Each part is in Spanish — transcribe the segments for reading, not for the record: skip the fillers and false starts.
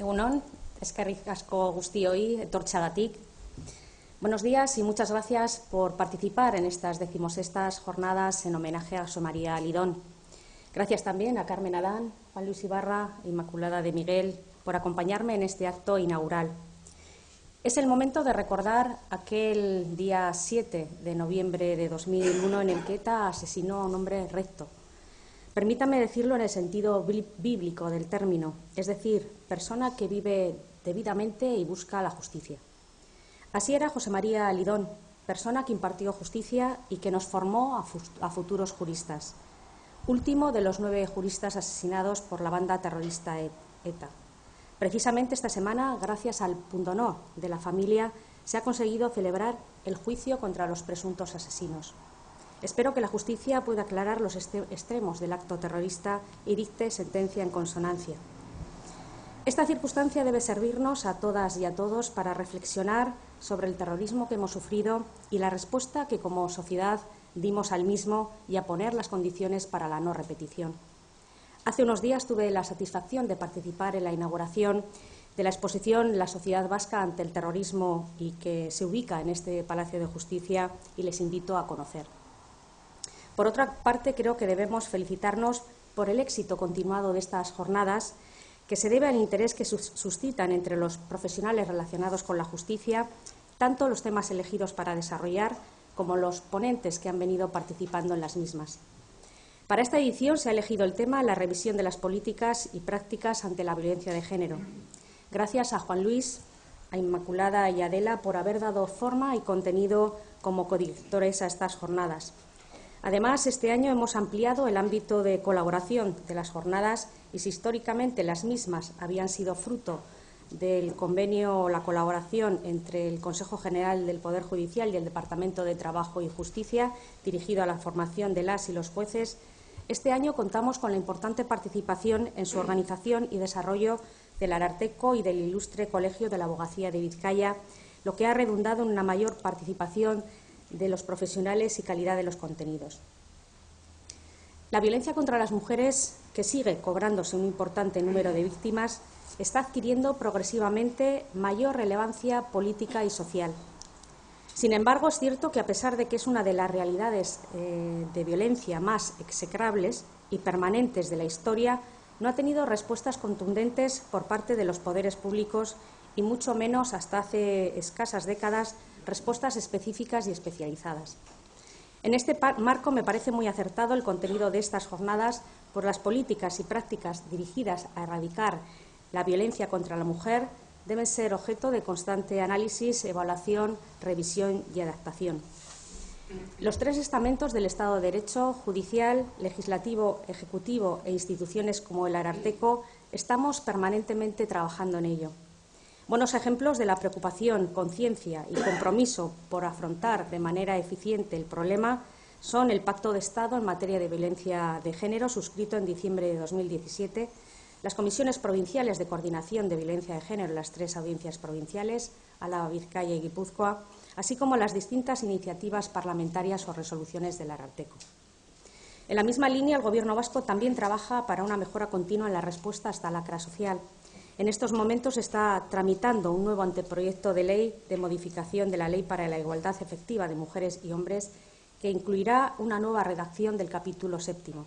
Egunon, eskerrik asko guztioi etortxagatik. Buenos días y muchas gracias por participar en estas 16ª jornadas en homenaje a José María Lidón. Gracias también a Carmen Adán, Juan Luis Ibarra e Inmaculada de Miguel por acompañarme en este acto inaugural. Es el momento de recordar aquel día 7 de noviembre de 2001 en el que ETA asesinó a un hombre recto. Permítame decirlo en el sentido bíblico del término, es decir, persona que vive debidamente y busca la justicia. Así era José María Lidón, persona que impartió justicia y que nos formó a futuros juristas. Último de los 9 juristas asesinados por la banda terrorista ETA. Precisamente esta semana, gracias al pundonor de la familia, se ha conseguido celebrar el juicio contra los presuntos asesinos. Espero que la justicia pueda aclarar los extremos del acto terrorista y dicte sentencia en consonancia. Esta circunstancia debe servirnos a todas y a todos para reflexionar sobre el terrorismo que hemos sufrido y la respuesta que como sociedad dimos al mismo y a poner las condiciones para la no repetición. Hace unos días tuve la satisfacción de participar en la inauguración de la exposición La sociedad vasca ante el terrorismo y que se ubica en este Palacio de Justicia y les invito a conocer. Por otra parte, creo que debemos felicitarnos por el éxito continuado de estas jornadas que se debe al interés que suscitan entre los profesionales relacionados con la justicia, tanto los temas elegidos para desarrollar como los ponentes que han venido participando en las mismas. Para esta edición se ha elegido el tema la revisión de las políticas y prácticas ante la violencia de género. Gracias a Juan Luis, a Inmaculada y a Adela por haber dado forma y contenido como codirectores a estas jornadas. Además, este año hemos ampliado el ámbito de colaboración de las jornadas y si históricamente las mismas habían sido fruto del convenio o la colaboración entre el Consejo General del Poder Judicial y el Departamento de Trabajo y Justicia, dirigido a la formación de las y los jueces, este año contamos con la importante participación en su organización y desarrollo del Ararteko y del Ilustre Colegio de la Abogacía de Vizcaya, lo que ha redundado en una mayor participación de los profesionales y calidad de los contenidos. La violencia contra las mujeres, que sigue cobrándose un importante número de víctimas, está adquiriendo progresivamente mayor relevancia política y social. Sin embargo, es cierto que a pesar de que es una de las realidades de violencia más execrables y permanentes de la historia, no ha tenido respuestas contundentes por parte de los poderes públicos y mucho menos hasta hace escasas décadas respuestas específicas y especializadas. En este marco me parece muy acertado el contenido de estas jornadas por las políticas y prácticas dirigidas a erradicar la violencia contra la mujer deben ser objeto de constante análisis, evaluación, revisión y adaptación. Los 3 estamentos del Estado de Derecho, judicial, legislativo, ejecutivo e instituciones como el Ararteko estamos permanentemente trabajando en ello. Buenos ejemplos de la preocupación, conciencia y compromiso por afrontar de manera eficiente el problema son el Pacto de Estado en materia de violencia de género, suscrito en diciembre de 2017, las comisiones provinciales de coordinación de violencia de género en las 3 audiencias provinciales, Álava, Vizcaya y Guipúzcoa, así como las distintas iniciativas parlamentarias o resoluciones del Ararteko. En la misma línea, el Gobierno vasco también trabaja para una mejora continua en la respuesta a esta lacra social. En estos momentos se está tramitando un nuevo anteproyecto de ley de modificación de la Ley para la Igualdad Efectiva de Mujeres y Hombres, que incluirá una nueva redacción del capítulo 7º.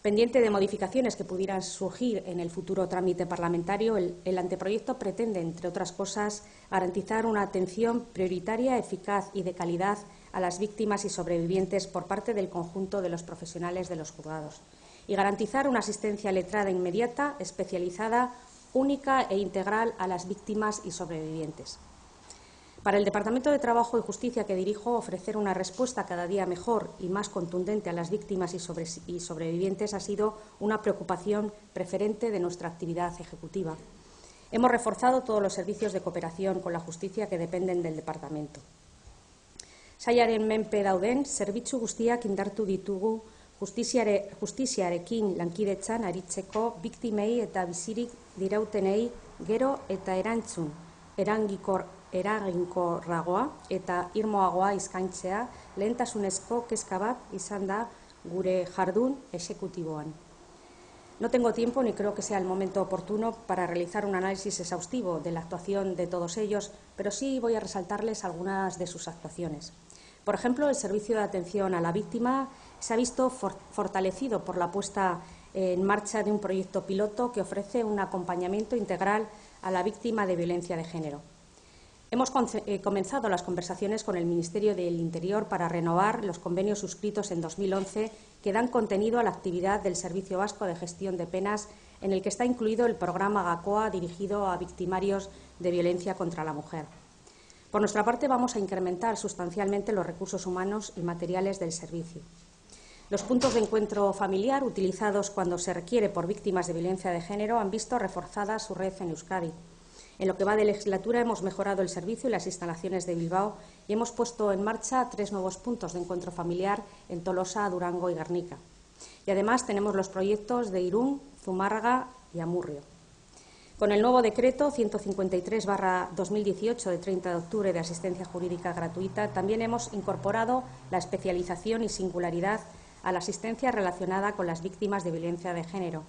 Pendiente de modificaciones que pudieran surgir en el futuro trámite parlamentario, el anteproyecto pretende, entre otras cosas, garantizar una atención prioritaria, eficaz y de calidad a las víctimas y sobrevivientes por parte del conjunto de los profesionales de los juzgados y garantizar una asistencia letrada inmediata, especializada, única e integral a las víctimas y sobrevivientes. Para el Departamento de Trabajo y Justicia que dirijo, ofrecer una respuesta cada día mejor y más contundente a las víctimas y sobrevivientes ha sido una preocupación preferente de nuestra actividad ejecutiva. Hemos reforzado todos los servicios de cooperación con la justicia que dependen del Departamento. Sailaren menpe dauden, zerbitzu guztiak indartu ditugu justiziarekin lankidetzan aritzeko biktimei eta bizirik dirautenei gero eta erantzun eraginkorragoa eta irmoagoa eskaintzea lehentasunezko kezka bat izan da gure jardun exekutiboan. No tengo tiempo ni creo que sea el momento oportuno para realizar un análisis exhaustivo de la actuación de todos ellos, pero sí voy a resaltarles algunas de sus actuaciones. Por ejemplo, el servicio de atención a la víctima se ha visto fortalecido por la puesta en marcha de un proyecto piloto que ofrece un acompañamiento integral a la víctima de violencia de género. Hemos comenzado las conversaciones con el Ministerio del Interior para renovar los convenios suscritos en 2011 que dan contenido a la actividad del Servicio Vasco de Gestión de Penas, en el que está incluido el programa Gakoa dirigido a victimarios de violencia contra la mujer. Por nuestra parte, vamos a incrementar sustancialmente los recursos humanos y materiales del servicio. Los puntos de encuentro familiar utilizados cuando se requiere por víctimas de violencia de género han visto reforzada su red en Euskadi. En lo que va de legislatura hemos mejorado el servicio y las instalaciones de Bilbao y hemos puesto en marcha 3 nuevos puntos de encuentro familiar en Tolosa, Durango y Gernika. Y además tenemos los proyectos de Irún, Zumárraga y Amurrio. Con el nuevo decreto 153/2018 de 30 de octubre de asistencia jurídica gratuita también hemos incorporado la especialización y singularidad a la asistencia relacionada con las víctimas de violencia de género,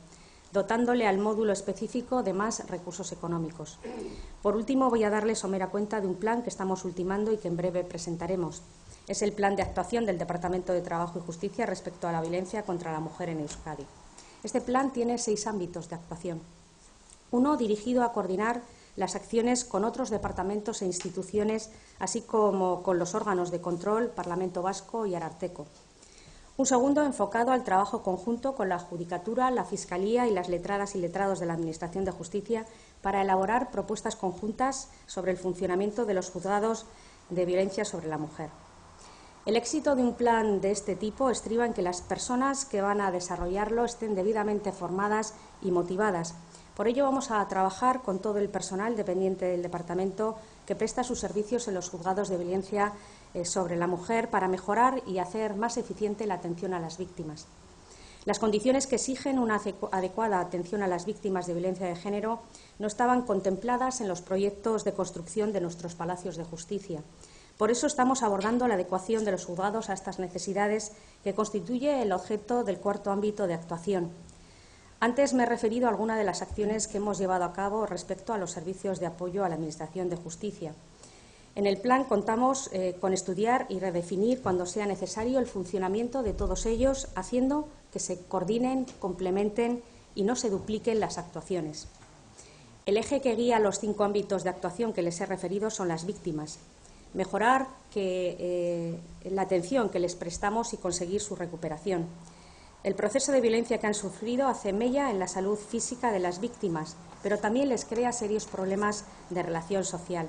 dotándole al módulo específico de más recursos económicos. Por último, voy a darles somera cuenta de un plan que estamos ultimando y que en breve presentaremos. Es el Plan de Actuación del Departamento de Trabajo y Justicia respecto a la violencia contra la mujer en Euskadi. Este plan tiene 6 ámbitos de actuación. Uno, dirigido a coordinar las acciones con otros departamentos e instituciones, así como con los órganos de control, Parlamento Vasco y Ararteko. Un segundo, enfocado al trabajo conjunto con la Judicatura, la Fiscalía y las letradas y letrados de la Administración de Justicia para elaborar propuestas conjuntas sobre el funcionamiento de los juzgados de violencia sobre la mujer. El éxito de un plan de este tipo estriba en que las personas que van a desarrollarlo estén debidamente formadas y motivadas. Por ello, vamos a trabajar con todo el personal dependiente del Departamento que presta sus servicios en los juzgados de violencia sobre la mujer para mejorar y hacer más eficiente la atención a las víctimas. Las condiciones que exigen una adecuada atención a las víctimas de violencia de género no estaban contempladas en los proyectos de construcción de nuestros palacios de justicia. Por eso estamos abordando la adecuación de los juzgados a estas necesidades, que constituye el objeto del cuarto ámbito de actuación. Antes me he referido a algunas de las acciones que hemos llevado a cabo respecto a los servicios de apoyo a la Administración de Justicia. En el plan contamos con estudiar y redefinir, cuando sea necesario, el funcionamiento de todos ellos, haciendo que se coordinen, complementen y no se dupliquen las actuaciones. El eje que guía los 5 ámbitos de actuación que les he referido son las víctimas. Mejorar la atención que les prestamos y conseguir su recuperación. El proceso de violencia que han sufrido hace mella en la salud física de las víctimas, pero también les crea serios problemas de relación social.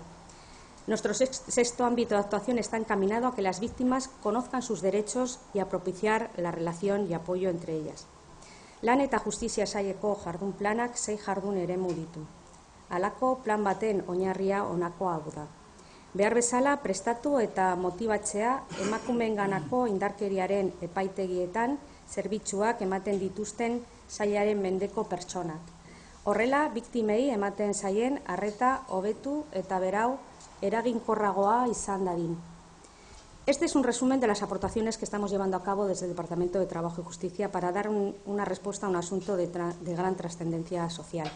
Nuestro sexto ámbito de actuación está encaminado a que las víctimas conozcan sus derechos y a propiciar la relación y apoyo entre ellas. Lan eta justizia saileko jardun planak 6 jardun eremu ditu. Halako plan baten oinarria honako hau da. Behar bezala prestatu eta motibatzea emakumeenganako indarkeriaren epaitegietan zerbitzuak ematen dituzten sailaren mendeko pertsonak. Horrela, biktimei ematen zaien arreta hobetu eta berau eraginkorragoa izan dadin. Este es un resumen de las aportaciones que estamos llevando a cabo desde el Departamento de Trabajo y Justicia para dar una respuesta a un asunto de gran trascendencia social.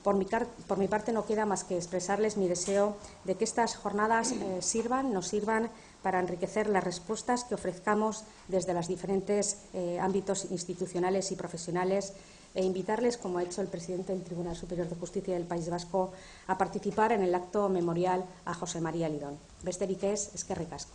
Por mi parte, no queda más que expresarles mi deseo de que estas jornadas nos sirvan para enriquecer las respuestas que ofrezcamos desde los diferentes ámbitos institucionales y profesionales e invitarles, como ha hecho el presidente del Tribunal Superior de Justicia del País Vasco, a participar en el acto memorial a José María Lidón. Besterik ez, eskerrik asko.